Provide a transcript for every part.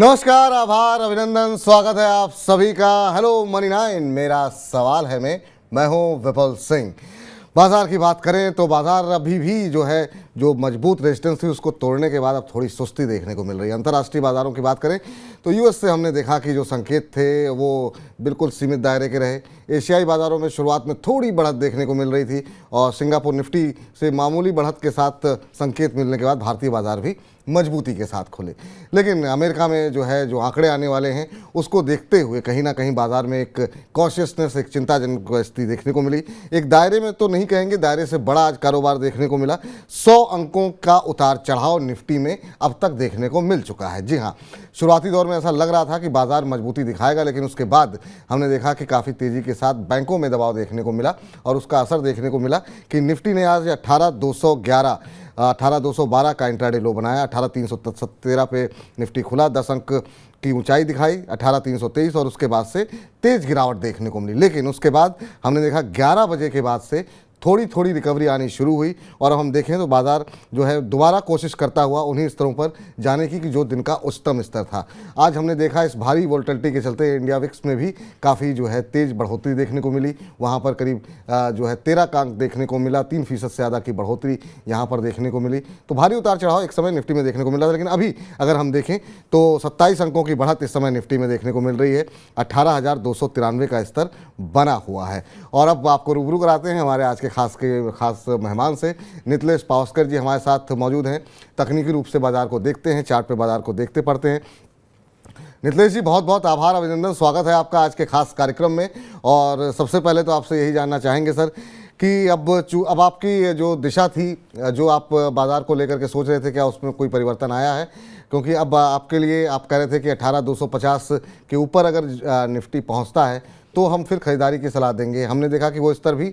नमस्कार, आभार, अभिनंदन, स्वागत है आप सभी का। हेलो मनी 9, मेरा सवाल है मैं हूं विपुल सिंह। बाजार की बात करें तो बाजार अभी भी जो मजबूत रेजिस्टेंस थी उसको तोड़ने के बाद अब थोड़ी सुस्ती देखने को मिल रही है। अंतर्राष्ट्रीय बाजारों की बात करें तो यूएस से हमने देखा कि जो संकेत थे वो बिल्कुल सीमित दायरे के रहे। एशियाई बाजारों में शुरुआत में थोड़ी बढ़त देखने को मिल रही थी और सिंगापुर निफ्टी से मामूली बढ़त के साथ संकेत मिलने के बाद भारतीय बाजार भी मजबूती के साथ खुले। लेकिन अमेरिका में जो आंकड़े आने वाले हैं उसको देखते हुए कहीं ना कहीं बाजार में एक कॉशियसनेस, एक चिंताजनक स्थिति देखने को मिली। एक दायरे में तो नहीं कहेंगे, दायरे से बड़ा आज कारोबार देखने को मिला। 100 अंकों का उतार चढ़ाव निफ्टी में अब तक देखने को मिल चुका है। जी हाँ, शुरुआती दौर में ऐसा लग रहा था कि बाजार मजबूती दिखाएगा, लेकिन उसके बाद हमने देखा कि काफ़ी तेज़ी के साथ बैंकों में दबाव देखने को मिला और उसका असर देखने को मिला कि निफ्टी ने आज 18,212 का इंट्राडे लो बनाया। 18,317 पे निफ्टी खुला, 10 अंक की ऊंचाई दिखाई 18,323 और उसके बाद से तेज गिरावट देखने को मिली। लेकिन उसके बाद हमने देखा 11 बजे के बाद से थोड़ी रिकवरी आनी शुरू हुई और अब हम देखें तो बाजार दोबारा कोशिश करता हुआ उन्हीं स्तरों पर जाने की कि जो दिन का उच्चतम स्तर था। आज हमने देखा इस भारी वोलेटिलिटी के चलते इंडिया विक्स में भी काफ़ी तेज़ बढ़ोतरी देखने को मिली। वहाँ पर करीब 13 का अंक देखने को मिला, 3% से ज़्यादा की बढ़ोतरी यहाँ पर देखने को मिली। तो भारी उतार चढ़ाव एक समय निफ्टी में देखने को मिला था, लेकिन अभी अगर हम देखें तो 27 अंकों की बढ़त इस समय निफ्टी में देखने को मिल रही है। 18,293 का स्तर बना हुआ है। और अब आपको रूबरू कराते हैं हमारे आज के खास मेहमान से। नितलेश पावस्कर जी हमारे साथ मौजूद हैं। तकनीकी रूप से बाजार को देखते हैं, चार्ट पे बाजार को देखते पढ़ते हैं। नितलेश जी, बहुत बहुत आभार, अभिनंदन, स्वागत है आपका आज के खास कार्यक्रम में। और सबसे पहले तो आपसे यही जानना चाहेंगे सर कि अब आपकी जो दिशा थी, जो आप बाजार को लेकर के सोच रहे थे, क्या उसमें कोई परिवर्तन आया है? क्योंकि अब आपके लिए आप कह रहे थे कि 18,250 के ऊपर अगर निफ्टी पहुंचता है तो हम फिर खरीदारी की सलाह देंगे। हमने देखा कि वो स्तर भी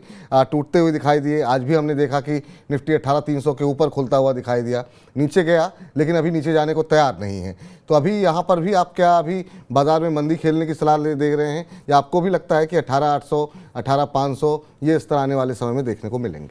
टूटते हुए दिखाई दिए। आज भी हमने देखा कि निफ्टी 18,300 के ऊपर खुलता हुआ दिखाई दिया, नीचे गया लेकिन अभी नीचे जाने को तैयार नहीं है। तो अभी यहाँ पर भी आप क्या अभी बाजार में मंदी खेलने की सलाह दे रहे हैं, या आपको भी लगता है कि 18,800, 18,500 ये स्तर आने वाले समय में देखने को मिलेंगे?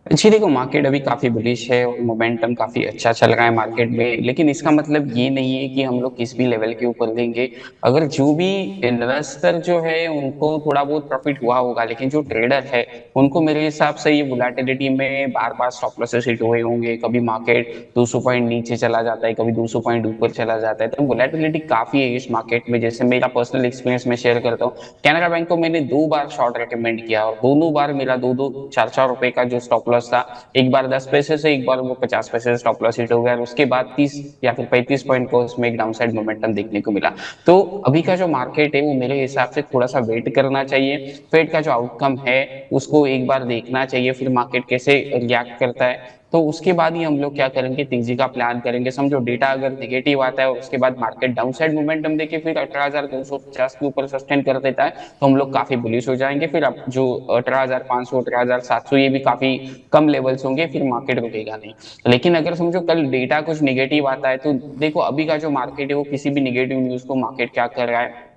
जी देखो, मार्केट अभी काफी बुलिश है और मोमेंटम काफी अच्छा चल रहा है मार्केट में, लेकिन इसका मतलब ये नहीं है कि हम लोग किस भी लेवल के ऊपर लेंगे। अगर जो भी इन्वेस्टर जो है उनको थोड़ा बहुत प्रॉफिट हुआ होगा, लेकिन जो ट्रेडर है उनको मेरे हिसाब से ये वोलेटिलिटी में बार बार स्टॉप लॉसेस हिट हुए होंगे। कभी मार्केट 200 पॉइंट नीचे चला जाता है, कभी 200 पॉइंट ऊपर चला जाता है, तो वोलेटिलिटी काफी है इस मार्केट में। जैसे मेरा पर्सनल एक्सपीरियंस में शेयर करता हूँ, कैनरा बैंक को मैंने 2 बार शॉर्ट रिकमेंड किया और दोनों बार मेरा 2-2, 4-4 रुपए का जो स्टॉप लॉस था, एक बार 10 पैसे से, एक बार वो 50 पैसे से स्टॉप लॉस हिट हो गया और उसके बाद 30 या फिर 35 पॉइंट को उसमें एक डाउनसाइड मोमेंटम देखने को मिला। तो अभी का जो मार्केट है वो मेरे हिसाब से थोड़ा सा वेट करना चाहिए। फेड का जो आउटकम है उसको एक बार देखना चाहिए, फिर मार्केट कैसे रिएक्ट करता है, तो उसके बाद ही हम लोग क्या करेंगे, तेजी का प्लान करेंगे। समझो डेटा अगर नेगेटिव आता है और उसके बाद मार्केट डाउनसाइड मोमेंटम देके फिर 18,250 के ऊपर सस्टेन कर देता है तो हम लोग काफी बुलिश हो जाएंगे। फिर अब जो 18,500, 18,700 ये भी काफी कम लेवल्स होंगे, फिर मार्केट रुकेगा नहीं। लेकिन अगर समझो कल डेटा कुछ नेगेटिव आता है तो देखो, अभी का जो मार्केट है वो किसी भी नेगेटिव न्यूज को मार्केट क्या कर रहा है,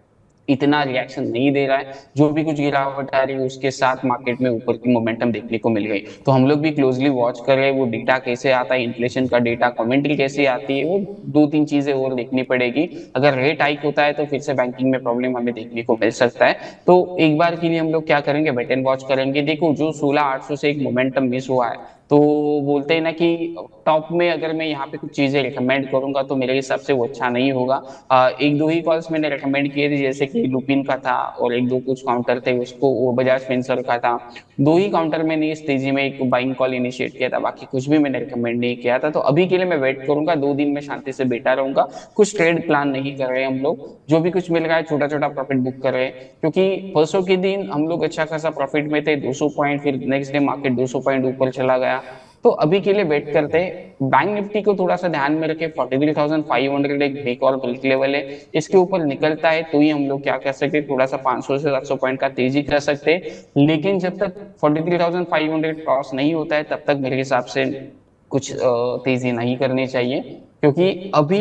इतना रिएक्शन नहीं दे रहा है। जो भी कुछ गिरावट आ रही है उसके साथ मार्केट में ऊपर की मोमेंटम देखने को मिल गई। तो हम लोग भी क्लोजली वॉच कर रहे हैं, वो डेटा कैसे आता है, इन्फ्लेशन का डेटा, कमेंट्री कैसे आती है, वो 2-3 चीजें और देखनी पड़ेगी। अगर रेट हाइक होता है तो फिर से बैंकिंग में प्रॉब्लम हमें देखने को मिल सकता है। तो एक बार के लिए हम लोग क्या करेंगे, वेट एंड वॉच करेंगे। देखो, जो 16,800 से एक मोमेंटम मिस हुआ है, तो बोलते हैं ना कि टॉप में अगर मैं यहाँ पे कुछ चीजें रिकमेंड करूंगा तो मेरे हिसाब से वो अच्छा नहीं होगा। 1-2 ही कॉल्स मैंने रिकमेंड किए थे, जैसे कि लुपिन का था और 1-2 कुछ काउंटर थे, उसको वो बजाज फिंसर का था। 2 ही काउंटर मैंने इस तेजी में एक बाइंग कॉल इनिशिएट किया था, बाकी कुछ भी मैंने रिकमेंड नहीं किया था। तो अभी के लिए मैं वेट करूंगा, 2 दिन में शांति से बैठा रहूंगा। कुछ ट्रेड प्लान नहीं कर रहे हम लोग, जो भी कुछ मिल रहा है छोटा छोटा प्रॉफिट बुक कर रहे हैं, क्योंकि परसों के दिन हम लोग अच्छा खासा प्रॉफिट में थे, 200 पॉइंट, फिर नेक्स्ट डे मार्केट 200 पॉइंट ऊपर चला गया। तो अभी के लिए वेट करते हैं। बैंक निफ्टी को थोड़ा सा ध्यान में रखे, 43,500 एक ब्रेक और ब्रेक लेवल है, इसके ऊपर निकलता है तो ही हम लोग क्या कर सकते हैं, थोड़ा सा 500 से 700 पॉइंट का तेजी कर सकते हैं। लेकिन जब तक 43,500 क्रॉस नहीं होता है तब तक मेरे हिसाब से कुछ तेजी नहीं करनी चाहिए, क्योंकि अभी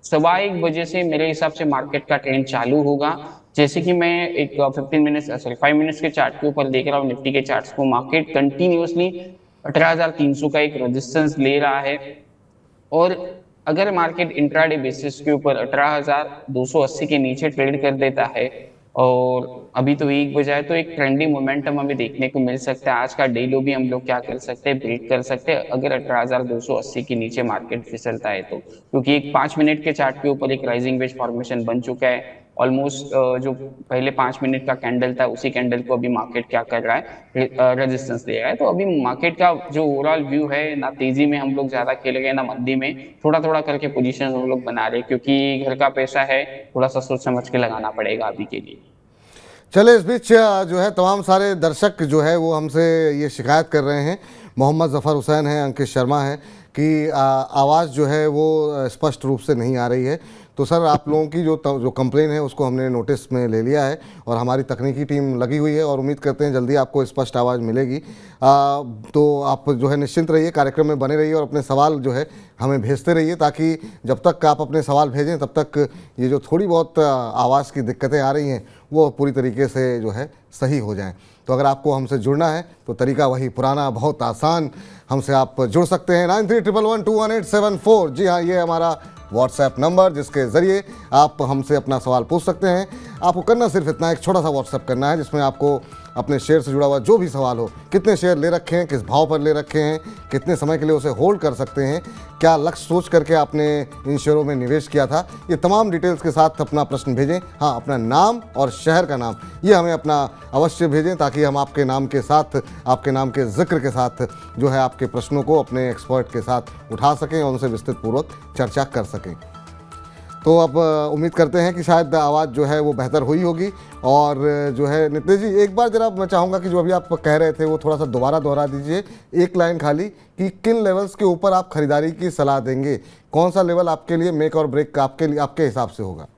1:15 बजे से मेरे हिसाब से मार्केट का ट्रेंड चालू होगा। जैसे कि मैं एक 5 मिनट्स के चार्ट के ऊपर देख रहा हूँ, निफ्टी के चार्ट्स को, मार्केट कंटिन्यूअसली 18,300 का एक रेजिस्टेंस ले रहा है और अगर मार्केट इंट्राडे बेसिस के ऊपर 18,280 के नीचे ट्रेड कर देता है और अभी तो 1 बजा है, तो एक ट्रेंडिंग मोमेंटम हमें देखने को मिल सकता है। आज का डे लो भी हम लोग क्या कर सकते हैं, ब्रेक कर सकते हैं अगर 18,280 के नीचे मार्केट फिसलता है तो, क्योंकि एक 5 मिनट के चार्ट के ऊपर एक राइजिंग वेज फॉर्मेशन बन चुका है ऑलमोस्ट। जो पहले 5 मिनट का कैंडल था उसी कैंडल को अभी मार्केट क्या कर रहा है, रेजिस्टेंस दे रहा है। तो अभी मार्केट का जो ओवरऑल व्यू है, ना तेजी में हम लोग ज्यादा खेल रहे हैं ना मंदी में, थोड़ा थोड़ा करके पोजीशन हम लोग बना रहे हैं, क्योंकि घर का पैसा है, थोड़ा सा सोच समझ के लगाना पड़ेगा अभी के लिए। चले इस बीच जो है तमाम सारे दर्शक जो है वो हमसे ये शिकायत कर रहे हैं, मोहम्मद ज़फ़र हुसैन है, अंकित शर्मा है, कि आवाज़ जो है वो स्पष्ट रूप से नहीं आ रही है। तो सर आप लोगों की जो कंप्लेन है उसको हमने नोटिस में ले लिया है और हमारी तकनीकी टीम लगी हुई है और उम्मीद करते हैं जल्दी आपको स्पष्ट आवाज़ मिलेगी। तो आप जो है निश्चिंत रहिए, कार्यक्रम में बने रहिए और अपने सवाल जो है हमें भेजते रहिए, ताकि जब तक आप अपने सवाल भेजें तब तक ये जो थोड़ी बहुत आवाज़ की दिक्कतें आ रही हैं वो पूरी तरीके से जो है सही हो जाएं। तो अगर आपको हमसे जुड़ना है तो तरीका वही पुराना, बहुत आसान, हमसे आप जुड़ सकते हैं 9311211874। जी हाँ, ये हमारा व्हाट्सएप नंबर जिसके ज़रिए आप हमसे अपना सवाल पूछ सकते हैं। आपको करना सिर्फ इतना, एक छोटा सा व्हाट्सएप करना है जिसमें आपको अपने शेयर से जुड़ा हुआ जो भी सवाल हो, कितने शेयर ले रखे हैं, किस भाव पर ले रखे हैं, कितने समय के लिए उसे होल्ड कर सकते हैं, क्या लक्ष्य सोच करके आपने इन शेयरों में निवेश किया था, ये तमाम डिटेल्स के साथ अपना प्रश्न भेजें। हाँ, अपना नाम और शहर का नाम ये हमें अपना अवश्य भेजें, ताकि हम आपके नाम के साथ, आपके नाम के जिक्र के साथ जो है आपके प्रश्नों को अपने एक्सपर्ट के साथ उठा सकें और उनसे विस्तृत पूर्वक चर्चा कर सकें। तो अब उम्मीद करते हैं कि शायद आवाज़ जो है वो बेहतर हुई होगी। और जो है नितेश जी, एक बार जरा मैं चाहूँगा कि जो अभी आप कह रहे थे वो थोड़ा सा दोबारा दोहरा दीजिए, एक लाइन खाली, कि किन लेवल्स के ऊपर आप खरीदारी की सलाह देंगे, कौन सा लेवल आपके लिए मेक और ब्रेक आपके लिए, आपके हिसाब से होगा?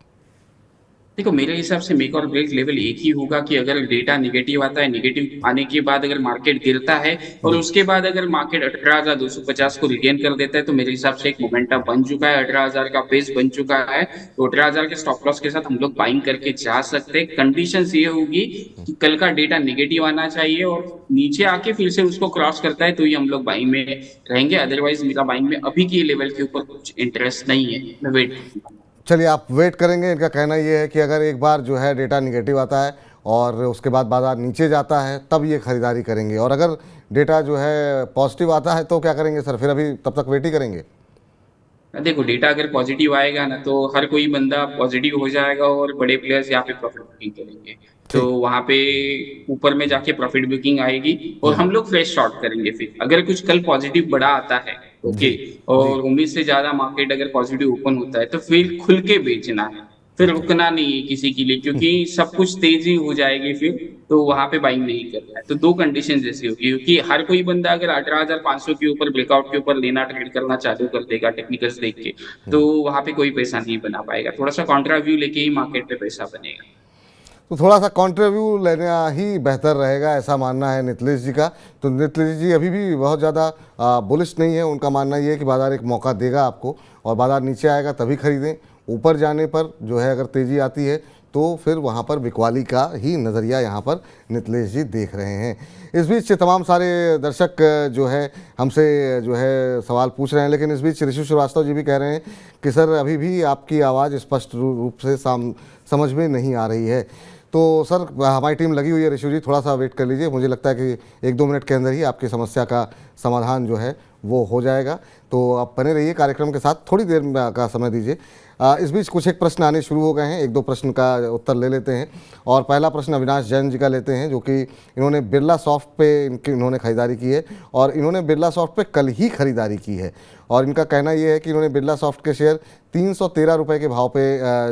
देखो, मेरे हिसाब से मेक और ब्रेक लेवल एक ही होगा कि अगर डेटा निगेटिव आता है, निगेटिव आने के बाद अगर मार्केट गिरता है और उसके बाद अगर मार्केट 18,250 को रिगेन कर देता है, तो मेरे हिसाब से एक मोमेंटम बन चुका है, 18,000 का बेस बन चुका है। तो 18,000 के स्टॉप लॉस के साथ हम लोग बाइंग करके जा सकते हैं। कंडीशन ये होगी कि कल का डेटा निगेटिव आना चाहिए और नीचे आके फिर से उसको क्रॉस करता है, तो ही हम लोग बाइंग में रहेंगे। अदरवाइज मेरा बाइंग में अभी के लेवल के ऊपर कुछ इंटरेस्ट नहीं है, मैं वेट करूंगा। चलिए, आप वेट करेंगे। इनका कहना ये है कि अगर एक बार जो है डेटा निगेटिव आता है और उसके बाद बाजार नीचे जाता है तब ये खरीदारी करेंगे, और अगर डेटा जो है पॉजिटिव आता है तो क्या करेंगे सर? फिर अभी तब तक वेट ही करेंगे? देखो, डेटा अगर पॉजिटिव आएगा ना, तो हर कोई बंदा पॉजिटिव हो जाएगा और बड़े प्लेयर्स यहाँ पे प्रॉफिट बुकिंग करेंगे। तो ठीक। वहां पे ऊपर में जाके प्रॉफिट बुकिंग आएगी और हम लोग फ्रेश शॉर्ट करेंगे। फिर अगर कुछ कल पॉजिटिव बड़ा आता है, ओके, जी और उम्मीद से ज्यादा मार्केट अगर पॉजिटिव ओपन होता है, तो फिर खुल के बेचना है, फिर रुकना नहीं है किसी के लिए, क्योंकि सब कुछ तेजी हो जाएगी फिर, तो वहां पे बाइंग नहीं करना है। तो दो कंडीशन जैसी होगी, क्योंकि हर कोई बंदा अगर 18,500 के ऊपर ब्रेकआउट के ऊपर लेना ट्रेड करना चालू कर देगा टेक्निकल्स देख के, तो वहां पे कोई पैसा नहीं बना पाएगा। थोड़ा सा कॉन्ट्रा व्यू लेके ही मार्केट पे पैसा बनेगा। तो थोड़ा सा कॉन्ट्रीव्यू लेना ही बेहतर रहेगा, ऐसा मानना है नीतीश जी का। तो नीतीश जी अभी भी बहुत ज़्यादा बुलिश नहीं है, उनका मानना ये है कि बाज़ार एक मौका देगा आपको और बाज़ार नीचे आएगा तभी खरीदें, ऊपर जाने पर जो है अगर तेज़ी आती है तो फिर वहाँ पर बिकवाली का ही नज़रिया यहाँ पर नीतीश जी देख रहे हैं। इस बीच तमाम सारे दर्शक जो है हमसे जो है सवाल पूछ रहे हैं, लेकिन इस बीच ऋषि श्रीवास्तव जी भी कह रहे हैं कि सर अभी भी आपकी आवाज़ स्पष्ट रूप से समझ में नहीं आ रही है। तो सर हमारी टीम लगी हुई है, ऋषि जी थोड़ा सा वेट कर लीजिए, मुझे लगता है कि 1-2 मिनट के अंदर ही आपकी समस्या का समाधान जो है वो हो जाएगा। तो आप बने रहिए कार्यक्रम के साथ, थोड़ी देर का समय दीजिए। इस बीच कुछ एक प्रश्न आने शुरू हो गए हैं, 1-2 प्रश्न का उत्तर ले लेते हैं। और पहला प्रश्न अविनाश जैन जी का लेते हैं, जो कि इन्होंने बिरला सॉफ्ट पे इन्होंने खरीदारी की है और इन्होंने बिरला सॉफ्ट पे कल ही खरीदारी की है। और इनका कहना ये है कि इन्होंने बिरला सॉफ्ट के शेयर 313 रुपये के भाव पे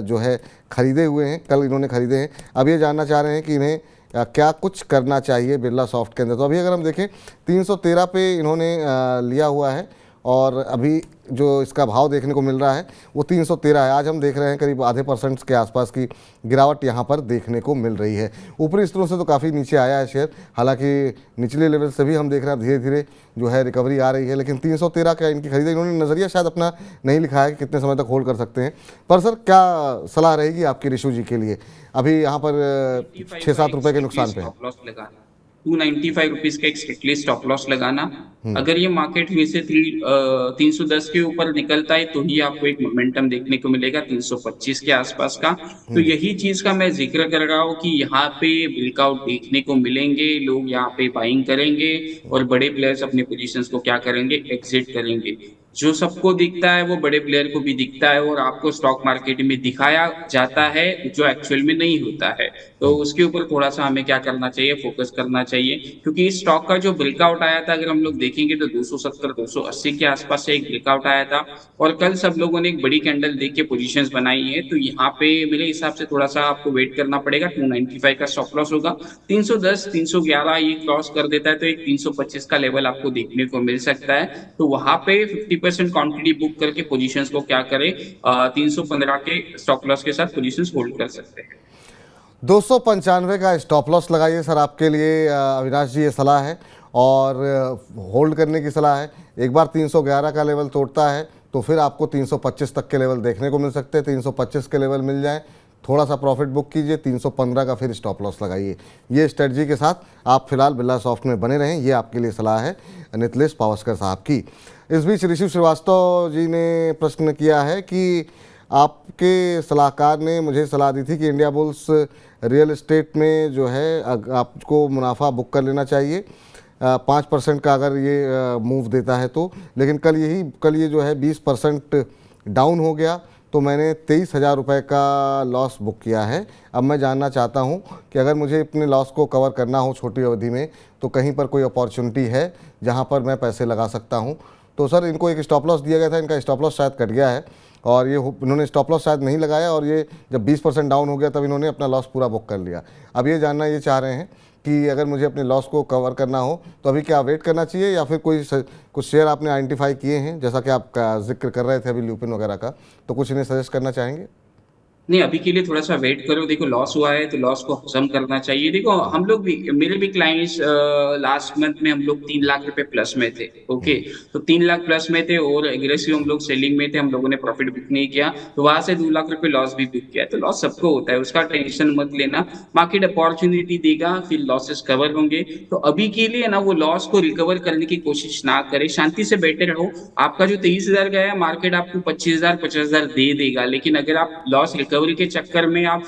जो है खरीदे हुए हैं, कल इन्होंने खरीदे हैं। अब ये जानना चाह रहे हैं कि इन्हें क्या कुछ करना चाहिए बिरला सॉफ्ट के अंदर। तो अभी अगर हम देखें 313 पे इन्होंने लिया हुआ है और अभी जो इसका भाव देखने को मिल रहा है वो 313 है। आज हम देख रहे हैं करीब आधे % के आसपास की गिरावट यहाँ पर देखने को मिल रही है। ऊपरी स्तरों से तो काफ़ी नीचे आया है शेयर, हालांकि निचले लेवल से भी हम देख रहे हैं धीरे धीरे जो है रिकवरी आ रही है, लेकिन 313 का इनकी खरीदारी, इन्होंने नज़रिया शायद अपना नहीं लिखा है कि कितने समय तक होल्ड कर सकते हैं। पर सर क्या सलाह रहेगी आपकी ऋषु जी के लिए? अभी यहाँ पर 6-7 रुपये के नुकसान पे है। ₹295 का एक स्ट्रिक्टली स्टॉप लॉस लगाना। हम्म। अगर ये मार्केट फिर से 310 के ऊपर निकलता है तो ही आपको एक मोमेंटम देखने को मिलेगा 325 के आसपास का। तो हम्म। यही चीज का मैं जिक्र कर रहा हूँ कि यहाँ पे ब्रेकआउट देखने को मिलेंगे, लोग यहाँ पे बाइंग करेंगे और बड़े प्लेयर्स अपने पोजीशंस को क्या करेंगे, एग्जिट करेंगे। जो सबको दिखता है वो बड़े प्लेयर को भी दिखता है और आपको स्टॉक मार्केट में दिखाया जाता है जो एक्चुअल में नहीं होता है। तो हम्म। उसके ऊपर थोड़ा सा हमें क्या करना चाहिए, फोकस करना चाहिए, क्योंकि इस स्टॉक का जो ब्रेकआउट आया था अगर हम लोग देखेंगे तो 270 280 के आसपास से एक ब्रेकआउट आया था और कल सब लोगों ने एक बड़ी कैंडल देख के पोजीशंस बनाई है। तो यहाँ पे मेरे हिसाब से थोड़ा सा आपको वेट करना पड़ेगा। 295 का स्टॉप लॉस होगा। 310 311 ये क्रॉस कर देता है तो एक 325 का लेवल आपको देखने को मिल सकता है। तो वहां पे 50% क्वांटिटी बुक करके पोजीशंस को क्या करें, 315 के स्टॉप लॉस के साथ पोजीशंस होल्ड कर सकते हैं। 295 का स्टॉप लॉस लगाइए सर, आपके लिए अविनाश जी ये सलाह है। और होल्ड करने की सलाह है। एक बार 311 का लेवल तोड़ता है तो फिर आपको 325 तक के लेवल देखने को मिल सकते हैं। 325 के लेवल मिल जाए, थोड़ा सा प्रॉफिट बुक कीजिए, 315 का फिर स्टॉप लॉस लगाइए। ये स्ट्रेटजी के साथ आप फिलहाल बिरला सॉफ्ट में बने रहें, ये आपके लिए सलाह है नितलेश पावस्कर साहब की। इस बीच ऋषि श्रीवास्तव जी ने प्रश्न किया है कि आपके सलाहकार ने मुझे सलाह दी थी कि इंडिया बुल्स रियल एस्टेट में जो है आपको मुनाफा बुक कर लेना चाहिए 5% का अगर ये मूव देता है तो। लेकिन कल ये जो है 20% डाउन हो गया तो मैंने 23,000 रुपये का लॉस बुक किया है। अब मैं जानना चाहता हूं कि अगर मुझे अपने लॉस को कवर करना हो छोटी अवधि में तो कहीं पर कोई अपॉर्चुनिटी है जहां पर मैं पैसे लगा सकता हूं। तो सर इनको एक स्टॉप लॉस दिया गया था, इनका स्टॉप लॉस शायद कट गया है और इन्होंने स्टॉप लॉस शायद नहीं लगाया और ये जब 20% डाउन हो गया तब इन्होंने अपना लॉस पूरा बुक कर लिया। अब ये जानना ये चाह रहे हैं कि अगर मुझे अपने लॉस को कवर करना हो तो अभी क्या वेट करना चाहिए या फिर कुछ शेयर आपने आइडेंटिफाई किए हैं जैसा कि आप जिक्र कर रहे थे अभी ल्यूपिन वगैरह का, तो कुछ इन्हें सजेस्ट करना चाहेंगे? नहीं, अभी के लिए थोड़ा-सा वेट करो। देखो लॉस हुआ है तो लॉस को हज़म करना चाहिए। देखो हम लोग भी, मेरे भी क्लाइंट्स लास्ट मंथ में हम लोग 3 लाख रुपए प्लस में थे। ओके, तो 3 लाख प्लस में थे और एग्रेसिव हम लोग सेलिंग में थे। हम लोगों ने प्रॉफिट बुक नहीं किया तो वहां से 2 लाख रुपए लॉस भी बुक किया। तो लॉस सबको होता है, उसका टेंशन मत लेना। मार्केट अपॉर्चुनिटी देगा, फिर लॉसेस कवर होंगे। तो अभी के लिए ना वो लॉस को रिकवर करने की कोशिश ना करें, शांति से बैठे रहो। आपका जो 23,000 गया है मार्केट आपको 25,000 50,000 दे देगा। लेकिन अगर आप लॉस रिकवरी के चक्कर में आप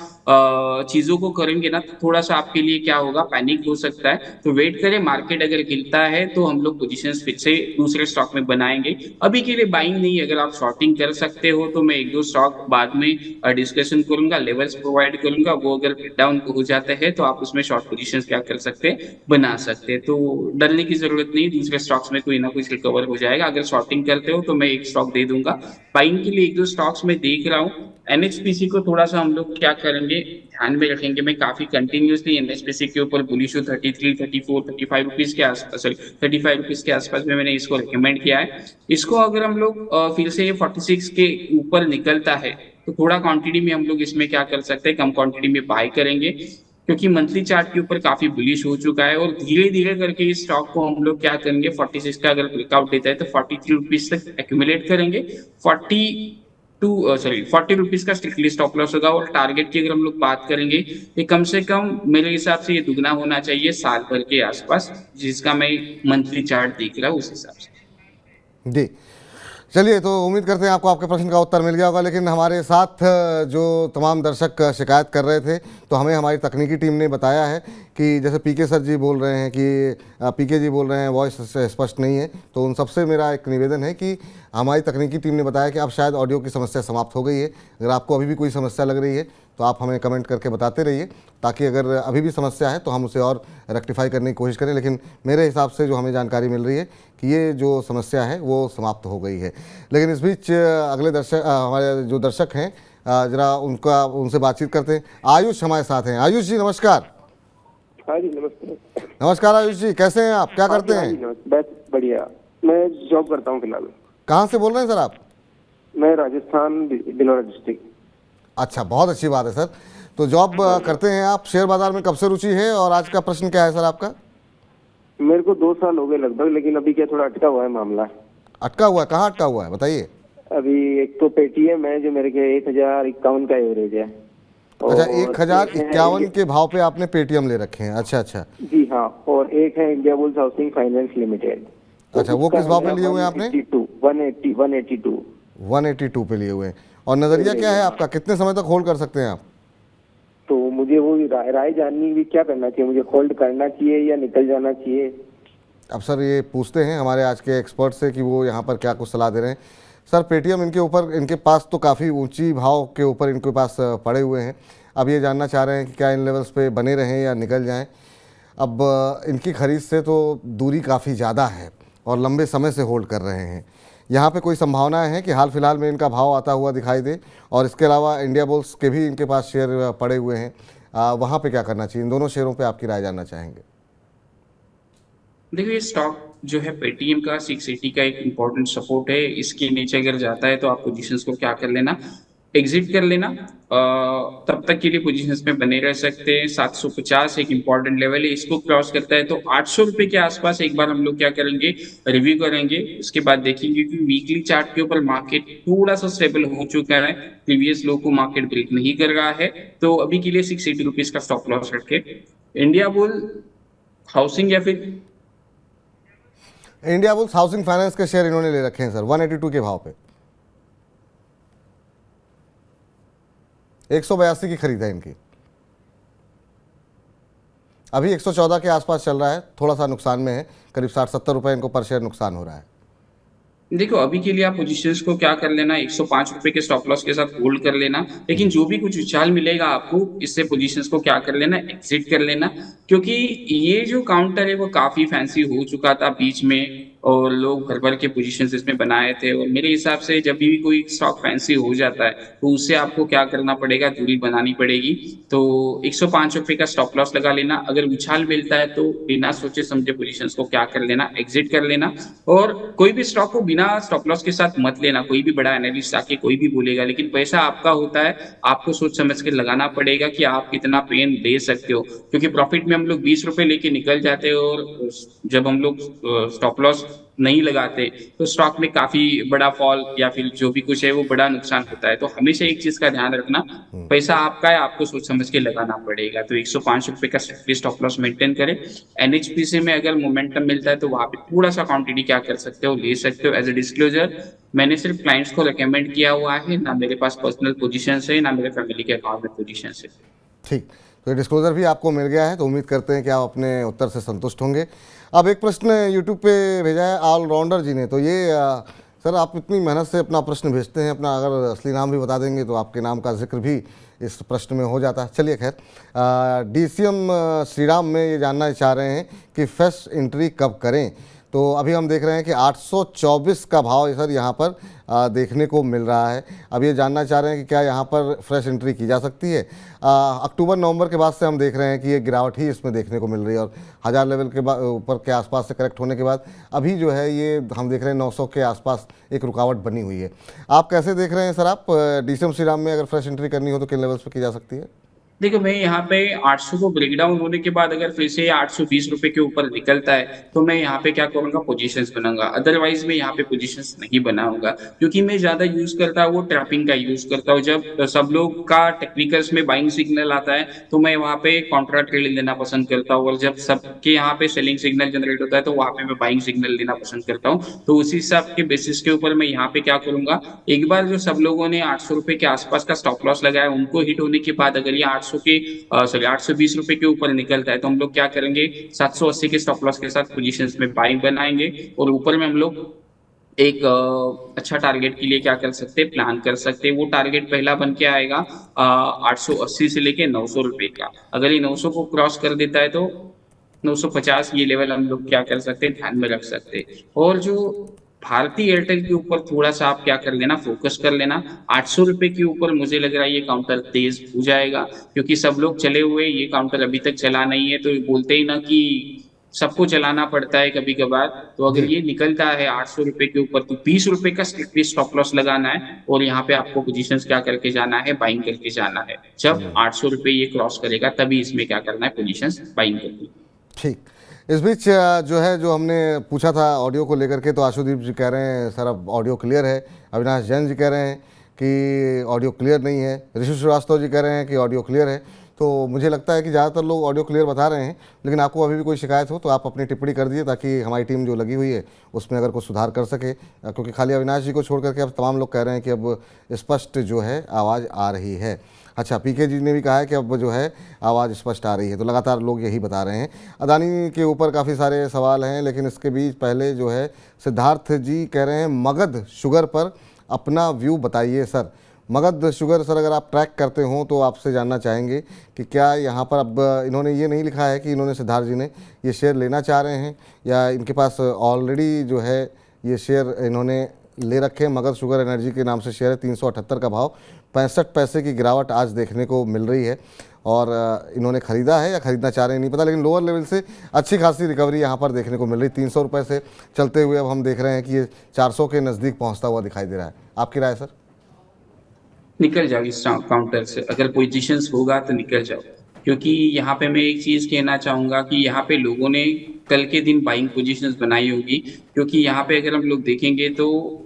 चीजों को करेंगे ना तो थोड़ा सा आपके लिए क्या होगा, पैनिक हो सकता है। तो वेट करें, मार्केट अगर गिरता है तो हम लोग पोजीशंस फिर से दूसरे स्टॉक में बनाएंगे। अभी के लिए बाइंग नहीं। अगर आप शॉर्टिंग कर सकते हो तो मैं एक दो स्टॉक बाद में डिस्कशन करूंगा, लेवल्स प्रोवाइड करूंगा। वो अगर डाउन हो जाते हैं तो आप उसमें शॉर्ट पोजीशंस क्या कर सकते हैं, बना सकते हैं। तो डरने की जरूरत नहीं, दूसरे स्टॉक्स में कोई ना कुछ रिकवर हो जाएगा। अगर शॉर्टिंग करते हो तो मैं एक स्टॉक दे दूंगा। बाइंग के लिए एक दो स्टॉक्स में देख रहा हूँ। एनएचपीसी को थोड़ा सा हम लोग क्या करेंगे, ध्यान में रखेंगे। मैं काफी कंटिन्यूअसली एनएचपीसी के ऊपर बुलिश हूँ। 33 34 35 रुपीज के आसपास, सॉरी 35 रुपीज के आसपास में मैंने इसको रिकमेंड किया है। इसको अगर हम लोग फिर से 46 के ऊपर निकलता है तो थोड़ा क्वांटिटी में हम लोग इसमें क्या कर सकते हैं, कम क्वांटिटी में बाय करेंगे, क्योंकि मंथली चार्ट के ऊपर काफी बुलिश हो चुका है। और धीरे धीरे करके इस स्टॉक को हम लोग क्या करेंगे, 46 का अगर ब्रेकआउट देता है तो 43 रुपीज तक एक्यूमुलेट करेंगे। 40 रुपीज का स्ट्रिक्टली स्टॉप लॉस होगा। और टारगेट की अगर हम लोग बात करेंगे, ये कम से कम मेरे हिसाब से ये दुगना होना चाहिए साल भर के आसपास, जिसका मैं मंथली चार्ट देख रहा हूँ उस हिसाब से। जी, चलिए, तो उम्मीद करते हैं आपको आपके प्रश्न का उत्तर मिल गया होगा। लेकिन हमारे साथ जो तमाम दर्शक शिकायत कर रहे थे तो हमें हमारी तकनीकी टीम ने बताया है कि जैसे पीके सर जी बोल रहे हैं कि पीके जी बोल रहे हैं वॉइस स्पष्ट नहीं है, तो उन सबसे मेरा एक निवेदन है कि हमारी तकनीकी टीम ने बताया कि अब शायद ऑडियो की समस्या समाप्त हो गई है। अगर आपको अभी भी कोई समस्या लग रही है तो आप हमें कमेंट करके बताते रहिए, ताकि अगर अभी भी समस्या है तो हम उसे और रेक्टिफाई करने की कोशिश करें। लेकिन मेरे हिसाब से जो हमें जानकारी मिल रही है कि ये जो समस्या है वो समाप्त हो गई है। लेकिन इस बीच अगले दर्शक, हमारे जो दर्शक हैं, ज़रा उनसे बातचीत करते हैं। आयुष हमारे साथ हैं। आयुष जी नमस्कार। हाँ जी नमस्ते। नमस्कार आयुष जी, कैसे हैं आप, क्या करते हैं? बस बढ़िया, मैं जॉब करता हूँ फिलहाल। कहाँ से बोल रहे हैं सर आप? मैं राजस्थान भिलवाड़ा डिस्ट्रिक्ट। अच्छा, बहुत अच्छी बात है सर। तो जॉब करते हैं आप। शेयर बाजार में कब से रुचि है और आज का प्रश्न क्या है सर आपका? मेरे को 2 साल हो गए लगभग, लेकिन अभी क्या थोड़ा अटका हुआ है मामला। अटका हुआ है? कहाँ अटका हुआ है बताइए। अभी एक तो पेटीएम है जो मेरे के 1051 का एवरेज है। अच्छा, और 1051 एक के भाव पे आपने पेटीएम ले रखे हैं। अच्छा अच्छा। है जी हाँ, और एक है India bulls housing finance limited. तो अच्छा, वो उसका किस है भाव पे मेरा लिए हुए हैं आपने? 182 182 पे लिए हुए हैं। और नज़रिया क्या है आपका, कितने समय तक होल्ड कर सकते हैं आप? तो मुझे वो राय जाननी भी, क्या करना चाहिए मुझे, होल्ड करना चाहिए या निकल जाना चाहिए? अब सर ये पूछते हैं हमारे आज के एक्सपर्ट से कि वो यहाँ पर क्या कुछ सलाह दे रहे हैं। सर पेटीएम इनके ऊपर, इनके पास तो काफ़ी ऊंची भाव के ऊपर इनके पास पड़े हुए हैं। अब ये जानना चाह रहे हैं कि क्या इन लेवल्स पे बने रहें या निकल जाएं। अब इनकी ख़रीद से तो दूरी काफ़ी ज़्यादा है और लंबे समय से होल्ड कर रहे हैं। यहाँ पे कोई संभावनाएं हैं कि हाल फिलहाल में इनका भाव आता हुआ दिखाई दे? और इसके अलावा इंडिया बुल्स के भी इनके पास शेयर पड़े हुए हैं, वहाँ पे क्या करना चाहिए? इन दोनों शेयरों पे आपकी राय जानना चाहेंगे। देखिए स्टॉक जो है पेटीएम का 680 का एक इम्पोर्टेंट सपोर्ट है। इसके नीचे अगर जाता है तो आप पोजीशंस को क्या कर लेना, एग्जिट कर लेना। तब तक के लिए पोजीशंस में बने रह सकते हैं। 750 एक इम्पोर्टेंट लेवल है, इसको क्रॉस करता है तो 800 रुपए के आसपास एक बार हम लोग क्या करेंगे, रिव्यू करेंगे। उसके बाद देखेंगे कि वीकली चार्ट के ऊपर मार्केट थोड़ा सा स्टेबल हो चुका है, प्रीवियस लो को मार्केट ब्रेक नहीं कर रहा है। तो अभी के लिए 680 रुपीज का स्टॉप लॉस रखे। इंडिया बुल हाउसिंग या फिर इंडिया बुल्स हाउसिंग फाइनेंस के शेयर इन्होंने ले रखे हैं सर 182 के भाव पे। 182 की खरीद है इनकी। अभी 114 के आसपास चल रहा है, थोड़ा सा नुकसान में है, करीब 60-70 रुपए इनको पर शेयर नुकसान हो रहा है। देखो अभी के लिए आप पोजीशंस को क्या कर लेना, 105 रुपए के स्टॉप लॉस के साथ होल्ड कर लेना। लेकिन जो भी कुछ उछाल मिलेगा आपको, इससे पोजीशंस को क्या कर लेना, एग्जिट कर लेना। क्योंकि ये जो काउंटर है वो काफी फैंसी हो चुका था बीच में, और लोग भर भर के पोजीशंस इसमें बनाए थे। और मेरे हिसाब से जब भी कोई स्टॉक फैंसी हो जाता है तो उससे आपको क्या करना पड़ेगा, दूरी बनानी पड़ेगी। तो 105 रुपए का स्टॉप लॉस लगा लेना। अगर उछाल मिलता है तो बिना सोचे समझे पोजीशंस को क्या कर लेना, एग्जिट कर लेना। और कोई भी स्टॉक को बिना स्टॉप लॉस के साथ मत लेना। कोई भी बड़ा एनालिस्ट आके कोई भी बोलेगा, लेकिन पैसा आपका होता है, आपको सोच समझ के लगाना पड़ेगा कि आप कितना पेन ले सकते हो। क्योंकि प्रॉफिट में हम लोग 20 रुपए लेके निकल जाते हैं, और जब हम लोग स्टॉप लॉस नहीं लगाते तो स्टॉक में काफी बड़ा फॉल या फिर जो भी कुछ है वो बड़ा नुकसान होता है। तो हमेशा एक चीज का ध्यान रखना, पैसा आपका है, आपको सोच समझ के लगाना पड़ेगा। तो 105 रुपए का स्टॉप लॉस मेंटेन करें। एनएचपीसी में अगर मोमेंटम मिलता है तो वहां पे थोड़ा सा क्वांटिटी क्या कर सकते हो, ले सकते हो। एज ए डिस्क्लोजर, मैंने सिर्फ क्लाइंट्स को रिकमेंड किया हुआ है, ना मेरे पास पर्सनल पोजीशन है, ना मेरे फैमिली के अकाउंट में पोजीशन है। ठीक, तो ये डिस्क्लोजर भी आपको मिल गया है, तो उम्मीद करते हैं कि आप अपने उत्तर से संतुष्ट होंगे। अब एक प्रश्न यूट्यूब पे भेजा है ऑलराउंडर जी ने, तो ये सर आप इतनी मेहनत से अपना प्रश्न भेजते हैं, अपना अगर असली नाम भी बता देंगे तो आपके नाम का जिक्र भी इस प्रश्न में हो जाता है। चलिए खैर, डीसीएम श्रीराम में ये जानना चाह रहे हैं कि फ्रेश एंट्री कब करें। तो अभी हम देख रहे हैं कि 824 का भाव सर यहाँ पर देखने को मिल रहा है। अब ये जानना चाह रहे हैं कि क्या यहाँ पर फ्रेश एंट्री की जा सकती है। अक्टूबर नवंबर के बाद से हम देख रहे हैं कि ये गिरावट ही इसमें देखने को मिल रही है, और 1000 लेवल के ऊपर के आसपास से करेक्ट होने के बाद अभी जो है ये हम देख रहे हैं 900 के आसपास एक रुकावट बनी हुई है। आप कैसे देख रहे हैं सर, आप डीसीएम श्रीराम में अगर फ्रेश एंट्री करनी हो तो किन लेवल्स पर की जा सकती है? देखो मैं यहाँ पे 800 को ब्रेक डाउन होने के बाद अगर फिर से 820 रुपए के ऊपर निकलता है तो मैं यहाँ पे क्या करूंगा, पोजीशंस बनाऊंगा। अदरवाइज मैं यहाँ पे पोजीशंस नहीं बनाऊंगा, क्योंकि मैं ज्यादा यूज करता हूँ वो ट्रैपिंग का यूज करता हूँ। जब सब लोग का टेक्निकल्स में बाइंग सिग्नल आता है तो मैं वहाँ पे कॉन्ट्रा ट्रेड लेना पसंद करता हूँ, और जब सबके यहाँ पे सेलिंग सिग्नल जनरेट होता है तो वहाँ पे मैं बाइंग सिग्नल लेना पसंद करता हूँ। तो उसी हिसाब के बेसिस के ऊपर मैं यहाँ पे क्या करूंगा, एक बार जो सब लोगों ने 800 रुपए के आसपास का स्टॉप लॉस लगाया उनको हिट होने के बाद अगर ये 820 रुपए के ऊपर निकलता है तो हम लोग क्या करेंगे, 780 के स्टॉप लॉस के साथ पोजीशंस में बाइंग बनाएंगे। और ऊपर में हम लोग एक अच्छा टारगेट के लिए क्या कर सकते हैं, प्लान कर सकते हैं। वो टारगेट पहला बन के आएगा 880 से लेके 900 रुपए का। अगर ये 900 को क्रॉस कर देता है तो 950 ये लेवल हम लोग क्या कर सकते हैं, ध्यान में रख सकते हैं। और जो भारती एयरटेल के ऊपर थोड़ा सा आप क्या कर लेना, फोकस कर लेना। 800 रुपए के ऊपर मुझे लग रहा है ये काउंटर तेज हो जाएगा, क्योंकि सब लोग चले हुए, ये काउंटर अभी तक चला नहीं है। तो बोलते ही ना कि सबको चलाना पड़ता है कभी कभार। तो अगर ये निकलता है 800 रुपए के ऊपर तो 20 रुपए का स्ट्रिक्टली स्टॉप लॉस लगाना है, और यहाँ पे आपको पोजीशंस क्या करके जाना है, बाइंग करके जाना है। जब 800 रुपए ये क्रॉस करेगा तभी इसमें क्या करना है, पोजीशंस बाइंग करनी। ठीक, इस बीच जो है, जो हमने पूछा था ऑडियो को लेकर के, तो आशुदीप जी कह रहे हैं सर अब ऑडियो क्लियर है। अविनाश जैन जी कह रहे हैं कि ऑडियो क्लियर नहीं है। ऋषि श्रीवास्तव जी कह रहे हैं कि ऑडियो क्लियर है। तो मुझे लगता है कि ज़्यादातर लोग ऑडियो क्लियर बता रहे हैं, लेकिन आपको अभी भी कोई शिकायत हो तो आप अपनी टिप्पणी कर दीजिए, ताकि हमारी टीम जो लगी हुई है उसमें अगर कुछ सुधार कर सके, क्योंकि खाली अविनाश जी को छोड़ करके अब तमाम लोग कह रहे हैं कि अब स्पष्ट जो है आवाज़ आ रही है। अच्छा, पीके जी ने भी कहा है कि अब जो है आवाज़ स्पष्ट आ रही है। तो लगातार लोग यही बता रहे हैं। अदानी के ऊपर काफ़ी सारे सवाल हैं, लेकिन इसके बीच पहले जो है सिद्धार्थ जी कह रहे हैं मगध शुगर पर अपना व्यू बताइए सर। मगध शुगर सर, अगर आप ट्रैक करते हो तो आपसे जानना चाहेंगे कि क्या यहाँ पर अब इन्होंने ये नहीं लिखा है कि इन्होंने सिद्धार्थ जी ने ये शेयर लेना चाह रहे हैं, या इनके पास ऑलरेडी जो है ये शेयर इन्होंने ले रखे हैं। मगध शुगर एनर्जी के नाम से शेयर है, 378 का भाव, 65 पैसे की गिरावट आज देखने को मिल रही है। और इन्होंने ख़रीदा है या ख़रीदना चाह रहे हैं नहीं पता, लेकिन लोअर लेवल से अच्छी खासी रिकवरी यहाँ पर देखने को मिल रही। 300 रुपये से चलते हुए अब हम देख रहे हैं कि ये 400 के नज़दीक पहुँचता हुआ दिखाई दे रहा है। आपकी राय सर? निकल जाओ इस काउंटर से, अगर पोजीशंस होगा तो निकल जाओ, क्योंकि यहाँ पे मैं एक चीज कहना चाहूंगा कि यहाँ पे लोगों ने कल के दिन बाइंग पोजीशंस बनाई होगी, क्योंकि यहाँ पे अगर हम लोग देखेंगे तो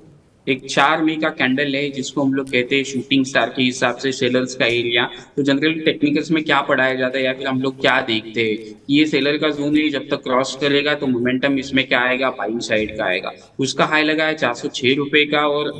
एक 4 मई का कैंडल है जिसको हम लोग कहते हैं शूटिंग स्टार के हिसाब से सेलर्स का एरिया। तो जनरली टेक्निकल्स में क्या पढ़ाया जाता है या फिर हम लोग क्या देखते हैं कि ये सेलर का जोन है, जब तक क्रॉस करेगा तो मोमेंटम इसमें क्या आएगा, बाइंग साइड का आएगा। उसका हाई लगा है 406 रुपए का, और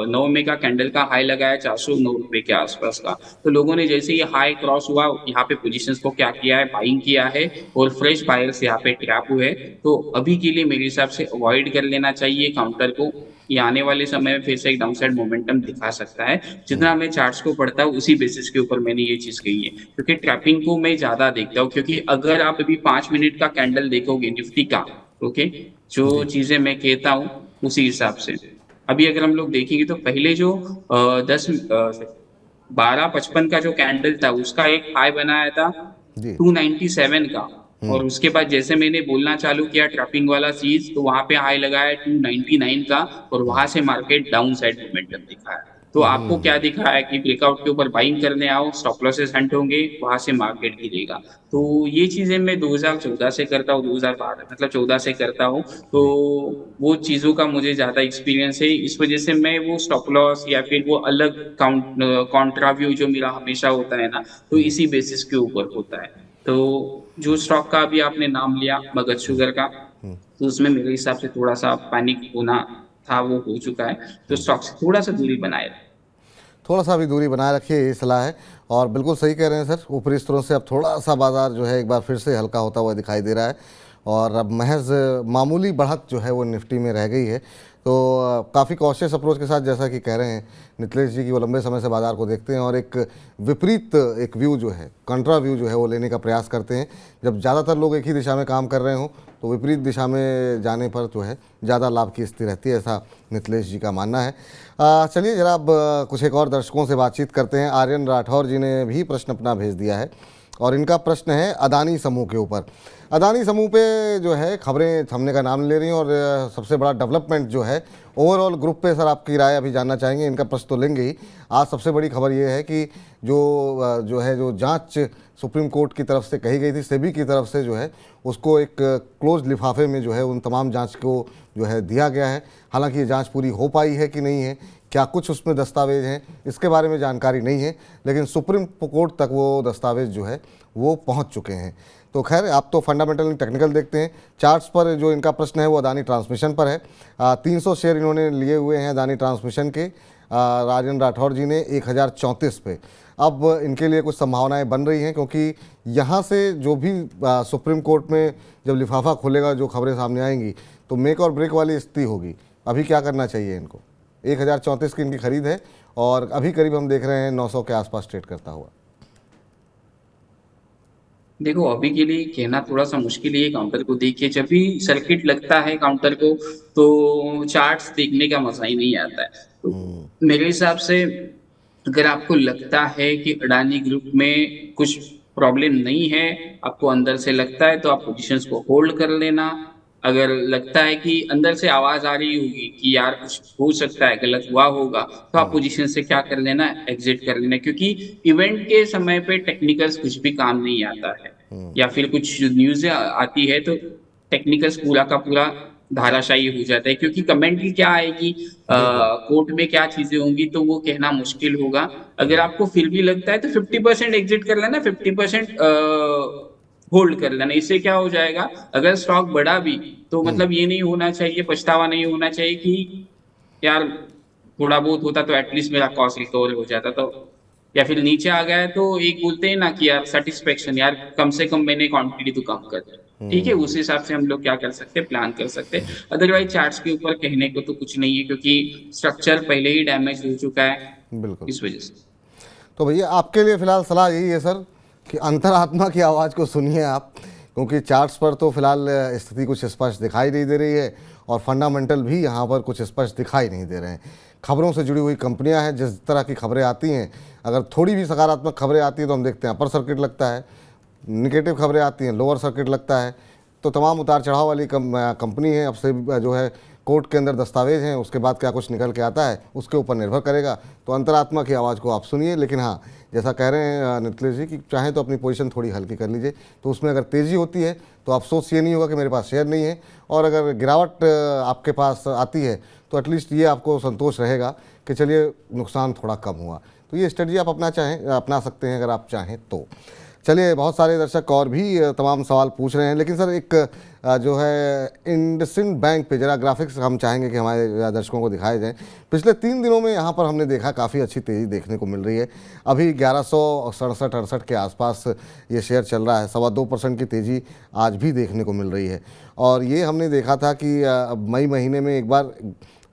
9 मई का कैंडल का हाई लगा है 409 रुपए के आसपास का। तो लोगों ने जैसे ये हाई क्रॉस हुआ, यहाँ पे पोजीशंस को क्या किया है, बाइंग किया है, और फ्रेश बायर्स यहाँ पे ट्रैप हुए। तो अभी के लिए मेरे हिसाब से अवॉइड कर लेना चाहिए काउंटर को। ये आने वाले समय में फिर से एक डाउनसाइड मोमेंटम दिखा सकता है। जितना मैं चार्ट्स को पढ़ता हूँ उसी बेसिस के ऊपर मैंने ये चीज कही है, क्योंकि ट्रैपिंग को मैं ज्यादा देखता हूँ। क्योंकि अगर आप अभी 5 मिनट का कैंडल देखोगे निफ्टी का, ओके, जो चीजें मैं कहता हूँ उसी हिसाब से अभी अगर हम लोग देखेंगे तो पहले जो 12:55 का जो कैंडल था उसका एक हाई बनाया था 297 का, और उसके बाद जैसे मैंने बोलना चालू किया ट्रैपिंग वाला चीज, तो वहां पे हाई लगाया 299 का, और वहां से मार्केट डाउन साइड मोमेंटम दिखा है। तो आपको क्या दिखा है कि ब्रेकआउट के ऊपर बाइंग करने आओ, स्टॉप लॉसेस हंट होंगे, वहां से मार्केट गिरेगा। तो ये चीजें मैं 2014 से करता हूँ, 2012 मतलब 14 से करता हूँ। तो वो चीजों का मुझे ज्यादा एक्सपीरियंस है, इस वजह से मैं वो स्टॉप लॉस या फिर वो अलग कॉन्ट्रा व्यू जो मेरा हमेशा होता है ना, तो इसी बेसिस के ऊपर होता है। तो जो स्टॉक का अभी आपने नाम लिया मगध शुगर का, तो उसमें मेरे हिसाब से थोड़ा सा पैनिक होना था, वो हो चुका है। तो स्टॉक से थोड़ा सा दूरी बनाए रखें, थोड़ा सा भी दूरी बनाए रखिए, ये सलाह है। और बिल्कुल सही कह रहे हैं सर, ऊपरी स्तरों से अब थोड़ा सा बाजार जो है एक बार फिर से हल्का होता हुआ दिखाई दे रहा है, और अब महज मामूली बढ़त जो है वो निफ्टी में रह गई है। तो काफ़ी कॉशियस अप्रोच के साथ, जैसा कि कह रहे हैं नितलेश जी, की वो लंबे समय से बाज़ार को देखते हैं और एक विपरीत एक व्यू जो है, कंट्रा व्यू जो है वो लेने का प्रयास करते हैं। जब ज़्यादातर लोग एक ही दिशा में काम कर रहे हों तो विपरीत दिशा में जाने पर जो है ज़्यादा लाभ की स्थिति रहती है, ऐसा नितलेश जी का मानना है। चलिए जरा अब कुछ एक और दर्शकों से बातचीत करते हैं। आर्यन राठौर जी ने भी प्रश्न अपना भेज दिया है, और इनका प्रश्न है अदानी समूह के ऊपर। अदानी समूह पे जो है खबरें थमने का नाम ले रही हैं, और सबसे बड़ा डेवलपमेंट जो है ओवरऑल ग्रुप पे सर आपकी राय अभी जानना चाहेंगे। इनका प्रश्न तो लेंगे ही। आज सबसे बड़ी खबर ये है कि जो जांच सुप्रीम कोर्ट की तरफ से कही गई थी, सेबी की तरफ से जो है उसको एक क्लोज लिफाफे में जो है उन तमाम जांच को जो है दिया गया है। हालांकि ये जांच पूरी हो पाई है कि नहीं है, क्या कुछ उसमें दस्तावेज हैं, इसके बारे में जानकारी नहीं है, लेकिन सुप्रीम कोर्ट तक वो दस्तावेज जो है वो पहुंच चुके हैं। तो खैर, आप तो फंडामेंटल टेक्निकल देखते हैं। चार्ट्स पर जो इनका प्रश्न है वो अदानी ट्रांसमिशन पर है। 300 शेयर इन्होंने लिए हुए हैं अदानी ट्रांसमिशन के, राजन राठौर जी ने 1034 पे। अब इनके लिए कुछ संभावनाएं बन रही हैं, क्योंकि यहाँ से जो भी सुप्रीम कोर्ट में जब लिफाफा खुलेगा, जो खबरें सामने आएंगी, तो मेक और ब्रेक वाली स्थिति होगी। अभी क्या करना चाहिए इनको? 1034 की इनकी खरीद है, और अभी करीब हम देख रहे हैं 900 के आसपास ट्रेड करता हुआ। देखो अभी के लिए कहना थोड़ा सा मुश्किल है। काउंटर को देखिए, जब भी सर्किट लगता है काउंटर को तो चार्ट्स देखने का मजा ही नहीं आता है। तो मेरे हिसाब से अगर आपको लगता है कि अडानी ग्रुप में कुछ प्रॉब्लम नहीं है, आपको अंदर से लगता है, तो आप पोजीशंस को होल्ड कर लेना। अगर लगता है कि अंदर से आवाज आ रही होगी कि यार कुछ हो सकता है, गलत हुआ होगा, तो आप पोजीशन से क्या कर लेना, एग्जिट कर लेना। क्योंकि इवेंट के समय पे टेक्निकल्स कुछ भी काम नहीं आता है, या फिर कुछ न्यूज आती है तो टेक्निकल्स पूरा का पूरा धाराशायी हो जाता है, क्योंकि कमेंट की क्या आएगी, बिल्कुल। कोर्ट में क्या चीजें होंगी तो वो कहना मुश्किल होगा। अगर आपको फिर भी लगता है तो 50% एग्जिट कर लेना, 50% होल्ड कर लेना। इससे क्या हो जाएगा, अगर स्टॉक बढ़ा भी तो मतलब ये नहीं होना चाहिए, पछतावा नहीं होना चाहिए कि यार थोड़ा बहुत होता तो एटलीस्ट मेरा कॉस्ट रिकवर हो जाता। तो या फिर नीचे आ गया है तो एक बोलते हैं ना कि यार सेटिस्फेक्शन, यार कम से कम मैंने क्वांटिटी तो कम कर दी। ठीक है, उस हिसाब से हम लोग क्या कर सकते हैं, प्लान कर सकते हैं। अदरवाइज चार्ट्स के ऊपर कहने को तो कुछ नहीं है, क्योंकि स्ट्रक्चर पहले ही डैमेज हो चुका है बिल्कुल। इस वजह से। तो भैया आपके लिए फ़िलहाल सलाह यही है सर कि अंतरात्मा की आवाज़ को सुनिए आप, क्योंकि चार्ट्स पर तो फिलहाल स्थिति कुछ स्पष्ट दिखाई नहीं दे रही है और फंडामेंटल भी यहाँ पर कुछ स्पष्ट दिखाई नहीं दे रहे हैं। खबरों से जुड़ी हुई कंपनियाँ हैं, जिस तरह की खबरें आती हैं, अगर थोड़ी भी सकारात्मक खबरें आती हैं तो हम देखते हैं अपर सर्किट लगता है, निगेटिव खबरें आती हैं लोअर सर्किट लगता है। तो तमाम उतार चढ़ाव वाली कंपनी है। अब से जो है कोर्ट के अंदर दस्तावेज हैं, उसके बाद क्या कुछ निकल के आता है उसके ऊपर निर्भर करेगा। तो अंतरात्मा की आवाज़ को आप सुनिए। लेकिन हाँ, जैसा कह रहे हैं निखिलेश जी कि चाहे तो अपनी पोजीशन थोड़ी हल्की कर लीजिए, तो उसमें अगर तेज़ी होती है तो अफसोस ये नहीं होगा कि मेरे पास शेयर नहीं है, और अगर गिरावट आपके पास आती है तो एटलीस्ट ये आपको संतोष रहेगा कि चलिए नुकसान थोड़ा कम हुआ। तो ये स्ट्रेटजी आप अपना सकते हैं अगर आप चाहें तो। चलिए, बहुत सारे दर्शक और भी तमाम सवाल पूछ रहे हैं, लेकिन सर एक जो है इंडसइंड बैंक पे ज़रा ग्राफिक्स हम चाहेंगे कि हमारे दर्शकों को दिखाए जाएं। पिछले 3 दिनों में यहाँ पर हमने देखा काफ़ी अच्छी तेज़ी देखने को मिल रही है। अभी 1167-68 के आसपास ये शेयर चल रहा है। 2.25% की तेज़ी आज भी देखने को मिल रही है। और ये हमने देखा था कि मई महीने में एक बार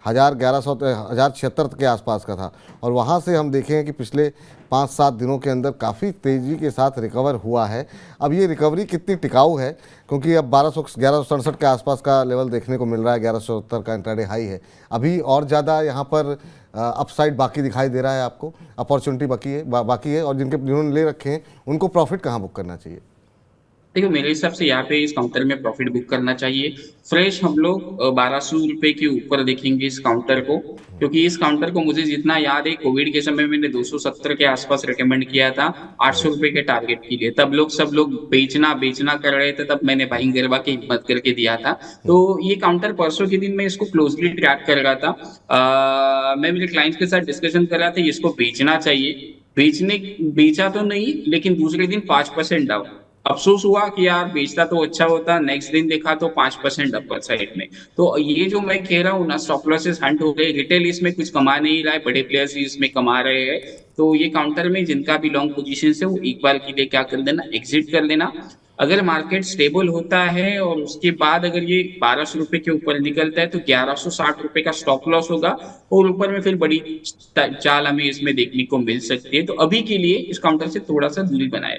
1076 के आसपास का था, और वहाँ से हम देखें कि पिछले 5-7 दिनों के अंदर काफ़ी तेज़ी के साथ रिकवर हुआ है। अब ये रिकवरी कितनी टिकाऊ है, क्योंकि अब 1167 के आसपास का लेवल देखने को मिल रहा है, 1170 का इंट्राडे हाई है। अभी और ज़्यादा यहाँ पर अपसाइड बाकी दिखाई दे रहा है आपको, अपॉर्चुनिटी बाकी है, और जिन्होंने ले रखे हैं उनको प्रॉफिट कहाँ बुक करना चाहिए? देखो, मेरे हिसाब से यहाँ पे इस काउंटर में प्रॉफिट बुक करना चाहिए। फ्रेश हम लोग 1200 रुपए के ऊपर देखेंगे इस काउंटर को, क्योंकि इस काउंटर को मुझे जितना याद है कोविड के समय मैंने 270 के आसपास रिकमेंड किया था 800 रुपए के टारगेट के लिए। तब सब लोग बेचना बेचना कर रहे थे, तब मैंने बाइंग करवा के हिम्मत करके दिया था। तो ये काउंटर परसों के दिन मैं इसको क्लोजली ट्रैक कर रहा था। मैं मेरे क्लाइंट्स के साथ डिस्कशन कर रहा था इसको बेचना चाहिए। बेचा तो नहीं, लेकिन दूसरे दिन 5% डाउन। अफसोस हुआ कि यार बेचता तो अच्छा होता। नेक्स्ट दिन देखा तो 5% अपर साइड में। तो ये जो मैं कह रहा हूँ ना, स्टॉप लॉसेस हंट हो गए। रिटेल इसमें कुछ कमा नहीं रहा है, बड़े प्लेयर्स ही इसमें कमा रहे हैं। तो ये काउंटर में जिनका भी लॉन्ग पोजीशन है वो एक बार के लिए क्या कर देना, एग्जिट कर लेना। अगर मार्केट स्टेबल होता है और उसके बाद अगर ये 1200 रुपए के ऊपर निकलता है तो 1160 रुपए का स्टॉप लॉस होगा, और ऊपर में फिर बड़ी चाल हमें इसमें देखने को मिल सकती है। तो अभी के लिए इस काउंटर से थोड़ा सा दूरी बनाए।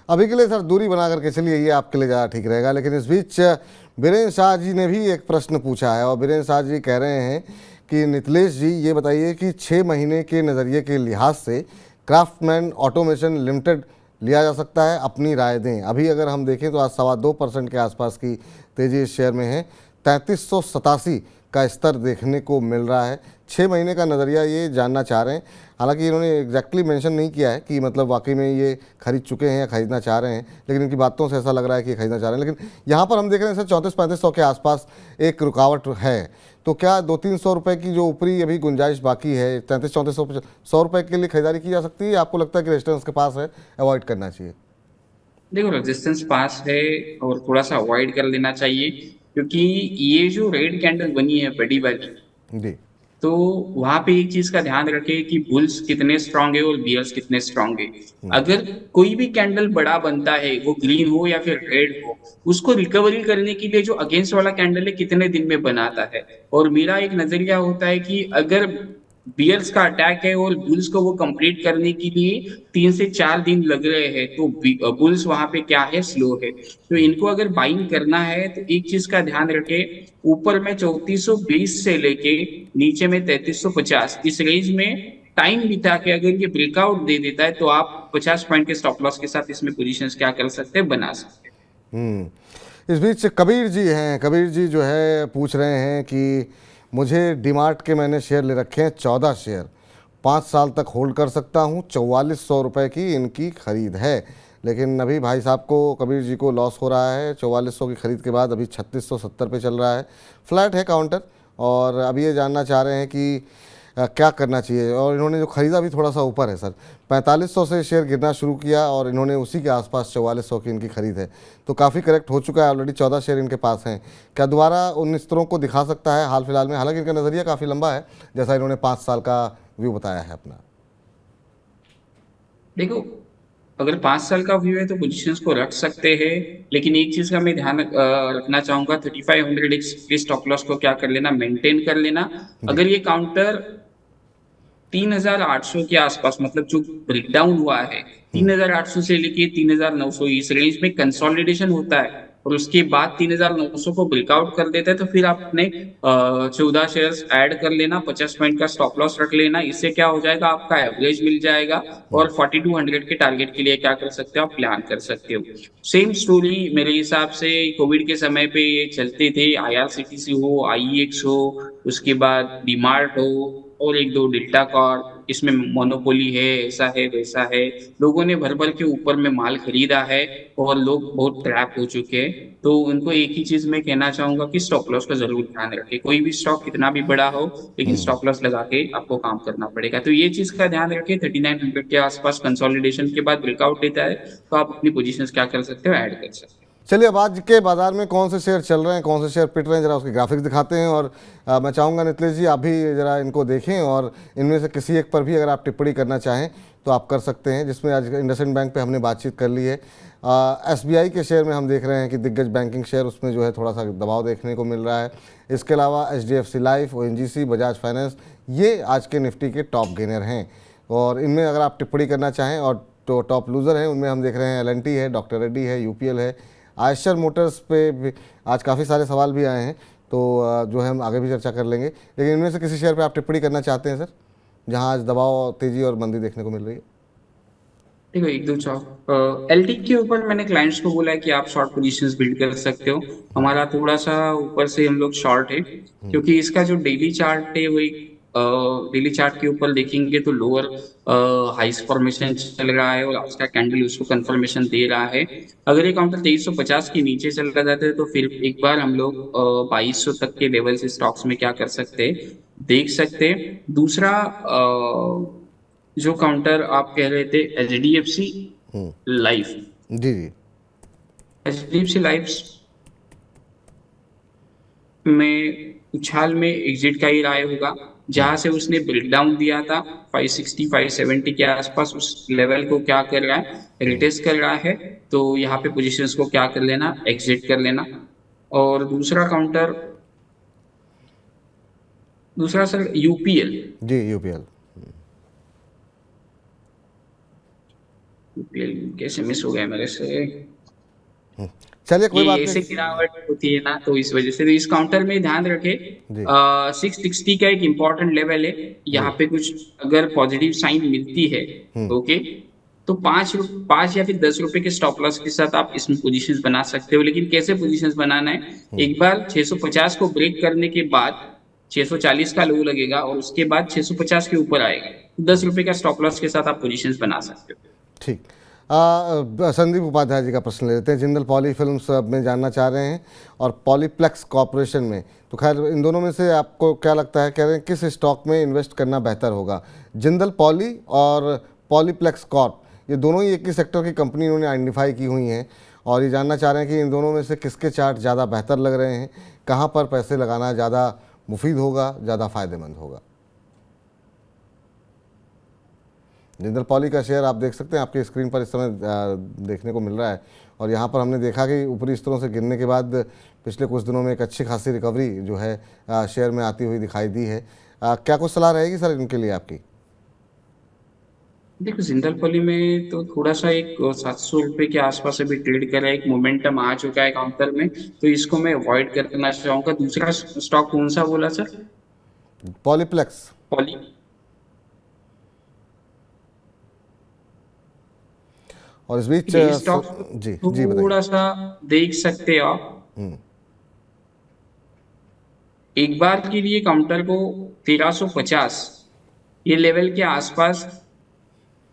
अभी के लिए सर दूरी बना करके चलिए, ये आपके लिए ज़्यादा ठीक रहेगा। लेकिन इस बीच बीरेन्द्र शाह जी ने भी एक प्रश्न पूछा है, और बीरेन्द्र शाह जी कह रहे हैं कि निखिलेश जी ये बताइए कि 6 महीने के नज़रिए के लिहाज से क्राफ्टमैन ऑटोमेशन लिमिटेड लिया जा सकता है, अपनी राय दें। अभी अगर हम देखें तो आज 2.25% के आसपास की तेज़ी इस शेयर में है। 3387 का स्तर देखने को मिल रहा है। 6 महीने का नज़रिया ये जानना चाह रहे हैं। हालांकि इन्होंने एग्जैक्टली मेंशन नहीं किया है कि मतलब वाकई में ये खरीद चुके हैं या खरीदना चाह रहे हैं, लेकिन इनकी बातों से ऐसा लग रहा है कि ये खरीदना चाह रहे हैं। लेकिन यहाँ पर हम देख रहे हैं सर 3400-3500 के आसपास एक रुकावट है। तो क्या 200-300 रुपये की जो ऊपरी अभी गुंजाइश बाकी है, 3300-3400 रुपये के लिए खरीदारी की जा सकती है, आपको लगता है कि रेजिस्टेंस के पास है, अवॉइड करना चाहिए? देखो, रेजिस्टेंस पास है और थोड़ा सा अवॉइड कर लेना चाहिए, क्योंकि ये जो रेड कैंडल बनी है बड़ी वाली, जी। तो वहां पे एक चीज का ध्यान रखें कि बुल्स कितने स्ट्रांग है और बियर्स कितने स्ट्रांग है। अगर कोई भी कैंडल बड़ा बनता है, वो ग्रीन हो या फिर रेड हो, उसको रिकवरी करने के लिए जो अगेंस्ट वाला कैंडल है कितने दिन में बनाता है। और मेरा एक नजरिया होता है कि अगर बियर्स का अटैक है और बुल्स को वो कंप्लीट करने के लिए 3 से 4 दिन लग रहे हैं, तो बुल्स वहां पे क्या है, स्लो है। तो इनको अगर बाइंग करना है तो एक चीज का ध्यान रखे, ऊपर में 3420 से लेके नीचे में 3350, इस रेंज में टाइम बिता के अगर ये ब्रेकआउट दे देता है तो आप 50 पॉइंट के स्टॉप लॉस के साथ इसमें पोजीशंस क्या कर सकते हैं, बना सकते हैं। इस बीच कबीर जी हैं, कबीर जी जो है पूछ रहे हैं कि मुझे डीमार्ट के मैंने शेयर ले रखे हैं 14 शेयर, 5 साल तक होल्ड कर सकता हूं, 4400 रुपये की इनकी खरीद है। लेकिन अभी भाई साहब को, कबीर जी को लॉस हो रहा है 4400 की खरीद के बाद, अभी 3670 पे चल रहा है, फ्लैट है काउंटर। और अभी ये जानना चाह रहे हैं कि क्या करना चाहिए। और इन्होंने जो ख़रीदा भी थोड़ा सा ऊपर है सर, 4500 से शेयर गिरना शुरू किया और इन्होंने उसी के आसपास 4400 की इनकी खरीद है, तो काफ़ी करेक्ट हो चुका है, ऑलरेडी 14 शेयर इनके पास हैं। क्या दोबारा उन स्तरों को दिखा सकता है हाल फिलहाल में? हालांकि इनका नज़रिया काफ़ी लंबा है, जैसा इन्होंने 5 साल का व्यू बताया है अपना। देखो, अगर 5 साल का व्यू है तो पोजीशंस को रख सकते हैं, लेकिन एक चीज का मैं ध्यान रखना चाहूंगा, 3500 के स्टॉप लॉस को क्या कर लेना, मेंटेन कर लेना। जी। अगर ये काउंटर 3800 के आसपास, मतलब जो ब्रेकडाउन हुआ है 3800 से लेके 3900, इस रेंज में कंसोलिडेशन होता है और उसके बाद 3900 को ब्रेकआउट कर देता है, तो फिर आप अपने 14 शेयर्स ऐड कर लेना, 50 पॉइंट का स्टॉप लॉस रख लेना। इससे क्या हो जाएगा, आपका एवरेज मिल जाएगा और 4200 के टारगेट के लिए क्या कर सकते हो, आप प्लान कर सकते हो। सेम स्टोरी मेरे हिसाब से कोविड के समय पे ये चलते थे, IRCTC हो, IEX हो, उसके बाद डीमार्ट हो और एक दो डेल्टा कॉर्प, इसमें मोनोपोली है, ऐसा है वैसा है। लोगों ने भर भर के ऊपर में माल खरीदा है और लोग बहुत ट्रैप हो चुके हैं। तो उनको एक ही चीज मैं कहना चाहूंगा कि स्टॉप लॉस का जरूर ध्यान रखें। कोई भी स्टॉक कितना भी बड़ा हो, लेकिन स्टॉप लॉस लगा के आपको काम करना पड़ेगा। तो ये चीज का ध्यान रखें, 3900 के आसपास कंसोलिडेशन के बाद ब्रेकआउट लेता है तो आप अपनी पोजीशंस क्या कर सकते हो, ऐड कर सकते हो। चलिए, अब आज के बाजार में कौन से शेयर चल रहे हैं, कौन से शेयर पिट रहे हैं, जरा उसके ग्राफिक्स दिखाते हैं। और मैं चाहूँगा नितिश जी आप भी जरा इनको देखें और इनमें से किसी एक पर भी अगर आप टिप्पणी करना चाहें तो आप कर सकते हैं। जिसमें आज इंडसइंड बैंक पे हमने बातचीत कर ली है। SBI के शेयर में हम देख रहे हैं कि दिग्गज बैंकिंग शेयर, उसमें जो है थोड़ा सा दबाव देखने को मिल रहा है। इसके अलावा HDFC life, ONGC, Bajaj finance, ये आज के निफ्टी के टॉप गेनर हैं। और इनमें अगर आप टिप्पणी करना चाहें, और तो टॉप लूज़र हैं उनमें हम देख रहे हैं L&T है, डॉक्टर रेड्डी है, UPL है, आयशर मोटर्स पे भी आज काफ़ी सारे सवाल भी आए हैं, तो जो है हम आगे भी चर्चा कर लेंगे। लेकिन इनमें से किसी शेयर पे आप टिप्पणी करना चाहते हैं सर, जहां आज दबाव, तेजी और मंदी देखने को मिल रही है? देखो, एक दो चौक एलटी के ऊपर मैंने क्लाइंट्स को बोला है कि आप शॉर्ट पोजीशंस बिल्ड कर सकते हो। हमारा थोड़ा सा ऊपर से हम लोग शॉर्ट है, क्योंकि इसका जो डेली चार्ट है वही, डेली चार्ट के ऊपर देखेंगे तो लोअर हाइस फॉर्मेशन चल रहा है और आज का कैंडल उसको कंफर्मेशन दे रहा है। अगर ये काउंटर 2350 के नीचे चला जाता है तो फिर एक बार हम लोग 2200 तक के लेवल से स्टॉक्स में क्या कर सकते हैं, देख सकते हैं। दूसरा जो काउंटर आप कह रहे थे, HDFC लाइफ, जी जी। HDFC लाइफ में उछाल में एग्जिट का ही राय होगा। जहां से उसने ब्रेकडाउन दिया था 560 570 के आसपास, उस लेवल को क्या कर रहा है, रिटेस्ट कर रहा है। तो यहाँ पे पोजीशंस को क्या कर लेना, एग्जिट कर लेना। और दूसरा काउंटर, दूसरा सर UPL। जी, UPL कैसे मिस हो गया मेरे से, चलिए कोई ये बात ऐसे नहीं। गिरावट होती है ना, तो इस वजह से। तो इस काउंटर में ध्यान रखे, जी 660 का एक इंपॉर्टेंट लेवल है। यहाँ पे कुछ अगर पॉजिटिव साइन मिलती है, ओके, तो 5 या फिर 10 रुपए के स्टॉप लॉस के साथ आप इसमें पोजीशंस बना सकते हो। लेकिन कैसे पोजीशंस बनाना है, एक बार 650 को ब्रेक करने के बाद 640 का लो लगेगा और उसके बाद 650 के ऊपर आएगा, 10 रुपए का स्टॉप लॉस के साथ आप पोजीशंस बना सकते हो। ठीक। संदीप उपाध्याय जी का प्रश्न ले लेते हैं। जिंदल पॉली फिल्म्स में जानना चाह रहे हैं और पॉलीप्लेक्स कॉरपोरेशन में, तो खैर इन दोनों में से आपको क्या लगता है, कह रहे हैं किस स्टॉक में इन्वेस्ट करना बेहतर होगा? जिंदल पॉली और पॉलीप्लेक्स कॉर्प, ये दोनों ही एक ही सेक्टर की कंपनी इन्होंने आइडेंटिफाई की हुई हैं और ये जानना चाह रहे हैं कि इन दोनों में से किसके चार्ट ज़्यादा बेहतर लग रहे हैं, कहाँ पर पैसे लगाना ज़्यादा मुफीद होगा, ज़्यादा फ़ायदेमंद होगा। जिंदल पॉली का शेयर आप देख सकते हैं, आपकी स्क्रीन पर इस समय देखने को मिल रहा है। और यहाँ पर हमने देखा कि ऊपरी स्तरों से गिरने के बाद पिछले कुछ दिनों में एक अच्छी खासी रिकवरी जो है शेयर में आती हुई दिखाई दी है। क्या कुछ सलाह रहेगी सर इनके लिए आपकी? देखो, जिंदल पॉली में तो थोड़ा सा एक 700 रुपए के आसपास अभी ट्रेड कर रहा है, एक मोमेंटम आ चुका है काउंटर में, तो इसको मैं अवॉइड करना चाहूंगा। दूसरा स्टॉक कौन सा बोला सर? पॉलीप्लेक्स। पॉली। और इस बीच ये स्टॉक जी जी बताइए। थोड़ा सा देख सकते हो आप, एक बार के लिए काउंटर को 1350 ये लेवल के आसपास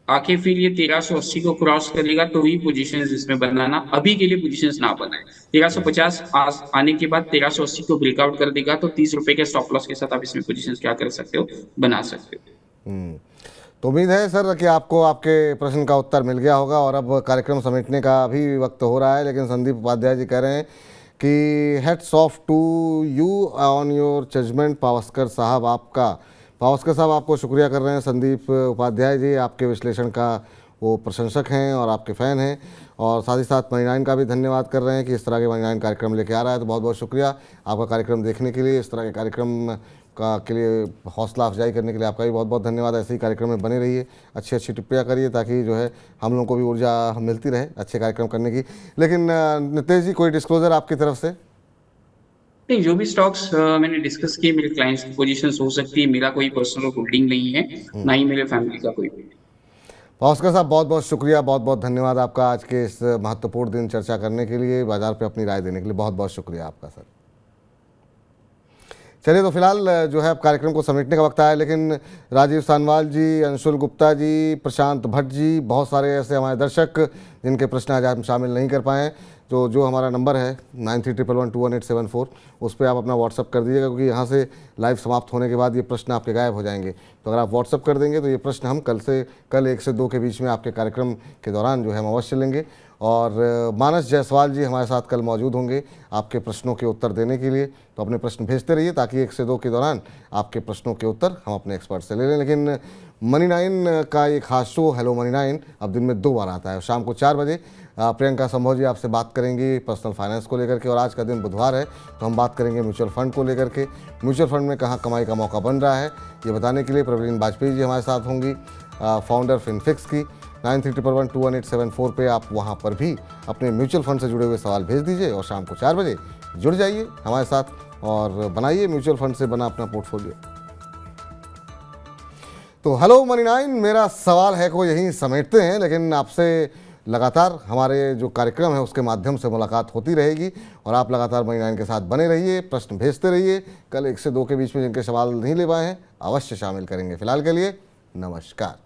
आके फिर ये 1380 को क्रॉस करेगा तो ही पोजीशंस इसमें बनाना, अभी के लिए पोजीशंस ना बनाए। 1350 आने के बाद 1380 को ब्रेकआउट कर देगा तो 30 रुपए के स्टॉप लॉस के साथ आप इसमें पोजीशंस क्या कर सकते हो, बना सकते हो। तो उम्मीद है सर कि आपको आपके प्रश्न का उत्तर मिल गया होगा और अब कार्यक्रम समेटने का भी वक्त हो रहा है, लेकिन संदीप उपाध्याय जी कह रहे हैं कि heads off to you on your judgement Pawaskar साहब। पावस्कर साहब आपको शुक्रिया कर रहे हैं। संदीप उपाध्याय जी आपके विश्लेषण का वो प्रशंसक हैं और आपके फ़ैन हैं, और साथ ही साथ मनी9 का भी धन्यवाद कर रहे हैं कि इस तरह के मनी9 कार्यक्रम लेके आ रहा है। तो बहुत बहुत शुक्रिया आपका कार्यक्रम देखने के लिए, इस तरह के कार्यक्रम के लिए हौसला अफजाई करने के लिए आपका भी बहुत बहुत धन्यवाद। ऐसे ही कार्यक्रम में बने रहिए, अच्छी अच्छी टिप्पणियाँ करिए ताकि जो है हम लोगों को भी ऊर्जा मिलती रहे अच्छे कार्यक्रम करने की। लेकिन नितेश जी, कोई डिस्क्लोजर आपकी तरफ से? नहीं, जो भी स्टॉक्स मैंने डिस्कस किए मेरे क्लाइंट्स की पोजीशंस हो सकती है, मेरा कोई पर्सनल होल्डिंग नहीं है, ना ही मेरे फैमिली का कोई। पावस्कर साहब बहुत बहुत शुक्रिया, बहुत बहुत धन्यवाद आपका आज के इस महत्वपूर्ण दिन चर्चा करने के लिए, बाजार पे अपनी राय देने के लिए बहुत बहुत शुक्रिया आपका सर। चलिए, तो फिलहाल जो है अब कार्यक्रम को समेटने का वक्त आया, लेकिन राजीव सानवाल जी, अंशुल गुप्ता जी, प्रशांत भट्ट जी, बहुत सारे ऐसे हमारे दर्शक जिनके प्रश्न आज हम शामिल नहीं कर पाए, तो जो हमारा नंबर है 9311211874 उस पर आप अपना व्हाट्सअप कर दीजिएगा, क्योंकि यहाँ से लाइव समाप्त होने के बाद ये प्रश्न आपके गायब हो जाएंगे। तो अगर आप व्हाट्सअप कर देंगे तो ये प्रश्न हम कल 1 से 2 के बीच में आपके कार्यक्रम के दौरान जो है हम अवश्य लेंगे। और मानस जायसवाल जी हमारे साथ कल मौजूद होंगे आपके प्रश्नों के उत्तर देने के लिए। तो अपने प्रश्न भेजते रहिए ताकि 1 से 2 के दौरान आपके प्रश्नों के उत्तर हम अपने एक्सपर्ट से ले लें। लेकिन मनी9 का ये खास शो हेलो मनी9 अब दिन में 2 बार आता है। शाम को 4 बजे प्रियंका संभव जी आपसे बात करेंगी पर्सनल फाइनेंस को लेकर के, और आज का दिन बुधवार है तो हम बात करेंगे म्यूचुअल फंड को लेकर के। म्यूचुअल फंड में कहाँ कमाई का मौका बन रहा है ये बताने के लिए प्रवीण वाजपेयी जी हमारे साथ होंगी, फाउंडर फिनफिक्स की। 9311211874 पे आप वहाँ पर भी अपने म्यूचुअल फंड से जुड़े हुए सवाल भेज दीजिए और शाम को 4 बजे जुड़ जाइए हमारे साथ और बनाइए म्यूचुअल फंड से बना अपना पोर्टफोलियो। तो हेलो मनी9 मेरा सवाल है को यहीं समेटते हैं, लेकिन आपसे लगातार हमारे जो कार्यक्रम है उसके माध्यम से मुलाकात होती रहेगी और आप लगातार मनी9 के साथ बने रहिए, प्रश्न भेजते रहिए। कल 1 से 2 के बीच में जिनके सवाल नहीं ले पाए हैं अवश्य शामिल करेंगे। फिलहाल के लिए नमस्कार।